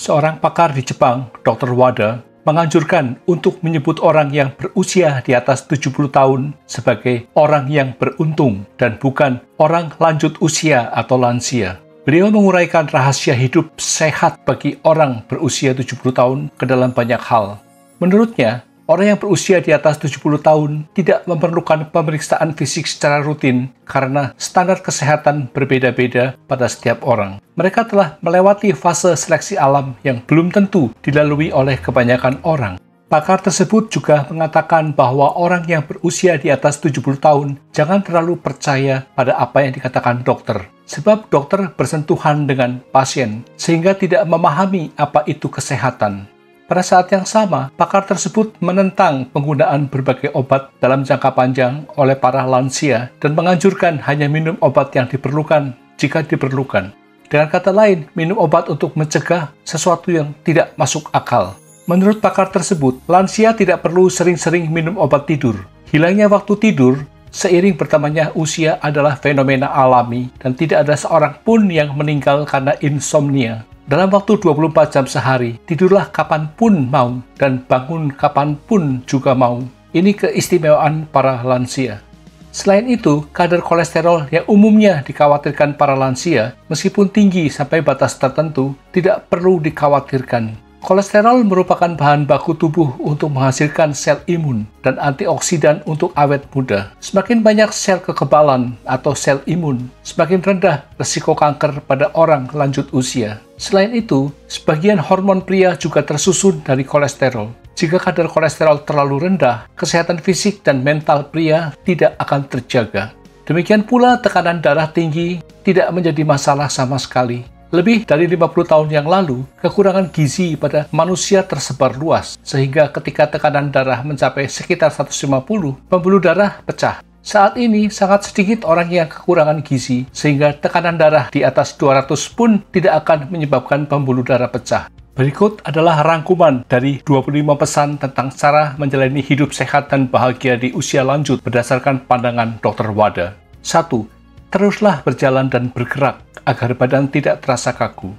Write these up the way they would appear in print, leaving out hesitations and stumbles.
Seorang pakar di Jepang, Dr. Wada, menganjurkan untuk menyebut orang yang berusia di atas 70 tahun sebagai orang yang beruntung dan bukan orang lanjut usia atau lansia. Beliau menguraikan rahasia hidup sehat bagi orang berusia 70 tahun ke dalam banyak hal. Menurutnya, orang yang berusia di atas 70 tahun tidak memerlukan pemeriksaan fisik secara rutin karena standar kesehatan berbeda-beda pada setiap orang. Mereka telah melewati fase seleksi alam yang belum tentu dilalui oleh kebanyakan orang. Pakar tersebut juga mengatakan bahwa orang yang berusia di atas 70 tahun jangan terlalu percaya pada apa yang dikatakan dokter. Sebab dokter bersentuhan dengan pasien sehingga tidak memahami apa itu kesehatan. Pada saat yang sama, pakar tersebut menentang penggunaan berbagai obat dalam jangka panjang oleh para lansia dan menganjurkan hanya minum obat yang diperlukan jika diperlukan. Dengan kata lain, minum obat untuk mencegah sesuatu yang tidak masuk akal. Menurut pakar tersebut, lansia tidak perlu sering-sering minum obat tidur. Hilangnya waktu tidur seiring bertambahnya usia adalah fenomena alami dan tidak ada seorang pun yang meninggal karena insomnia. Dalam waktu 24 jam sehari, tidurlah kapanpun mau dan bangun kapanpun juga mau. Ini keistimewaan para lansia. Selain itu, kadar kolesterol yang umumnya dikhawatirkan para lansia, meskipun tinggi sampai batas tertentu, tidak perlu dikhawatirkan. Kolesterol merupakan bahan baku tubuh untuk menghasilkan sel imun dan antioksidan untuk awet muda. Semakin banyak sel kekebalan atau sel imun, semakin rendah risiko kanker pada orang lanjut usia. Selain itu, sebagian hormon pria juga tersusun dari kolesterol. Jika kadar kolesterol terlalu rendah, kesehatan fisik dan mental pria tidak akan terjaga. Demikian pula tekanan darah tinggi tidak menjadi masalah sama sekali. Lebih dari 50 tahun yang lalu, kekurangan gizi pada manusia tersebar luas, sehingga ketika tekanan darah mencapai sekitar 150, pembuluh darah pecah. Saat ini, sangat sedikit orang yang kekurangan gizi, sehingga tekanan darah di atas 200 pun tidak akan menyebabkan pembuluh darah pecah. Berikut adalah rangkuman dari 25 pesan tentang cara menjalani hidup sehat dan bahagia di usia lanjut berdasarkan pandangan Dr. Wada. 1. Teruslah berjalan dan bergerak agar badan tidak terasa kaku.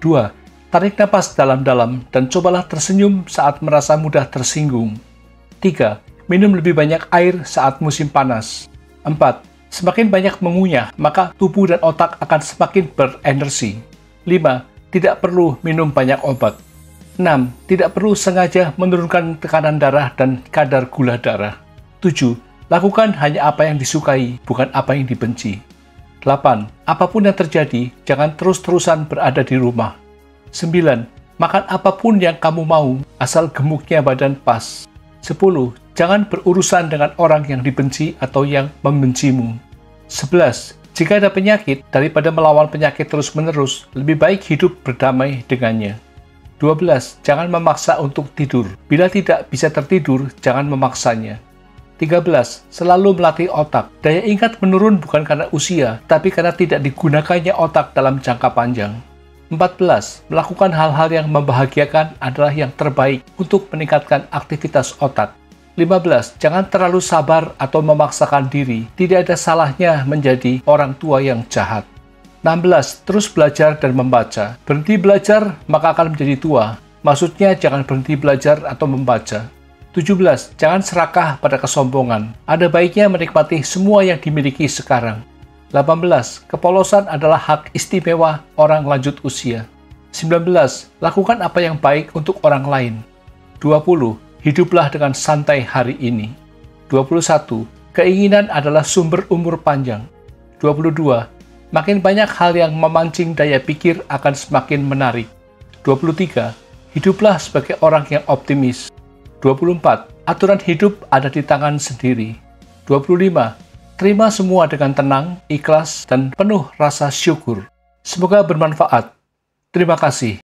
2. Tarik napas dalam-dalam dan cobalah tersenyum saat merasa mudah tersinggung. 3. Minum lebih banyak air saat musim panas. 4. Semakin banyak mengunyah, maka tubuh dan otak akan semakin berenergi. 5. Tidak perlu minum banyak obat. 6. Tidak perlu sengaja menurunkan tekanan darah dan kadar gula darah. 7. Lakukan hanya apa yang disukai, bukan apa yang dibenci. 8. Apapun yang terjadi, jangan terus-terusan berada di rumah. 9. Makan apapun yang kamu mau, asal gemuknya badan pas. 10. Jangan berurusan dengan orang yang dibenci atau yang membencimu. 11. Jika ada penyakit, daripada melawan penyakit terus-menerus, lebih baik hidup berdamai dengannya. 12. Jangan memaksa untuk tidur. Bila tidak bisa tertidur, jangan memaksanya. 13. Selalu melatih otak. Daya ingat menurun bukan karena usia, tapi karena tidak digunakannya otak dalam jangka panjang. 14. Melakukan hal-hal yang membahagiakan adalah yang terbaik untuk meningkatkan aktivitas otak. 15. Jangan terlalu sabar atau memaksakan diri. Tidak ada salahnya menjadi orang tua yang jahat. 16. Terus belajar dan membaca. Berhenti belajar, maka akan menjadi tua. Maksudnya jangan berhenti belajar atau membaca. 17. Jangan serakah pada kesombongan. Ada baiknya menikmati semua yang dimiliki sekarang. 18. Kepolosan adalah hak istimewa orang lanjut usia. 19. Lakukan apa yang baik untuk orang lain. 20. Hiduplah dengan santai hari ini. 21. Keinginan adalah sumber umur panjang. 22. Makin banyak hal yang memancing daya pikir akan semakin menarik. 23. Hiduplah sebagai orang yang optimis. 24. Aturan hidup ada di tangan sendiri. 25. Terima semua dengan tenang, ikhlas, dan penuh rasa syukur. Semoga bermanfaat. Terima kasih.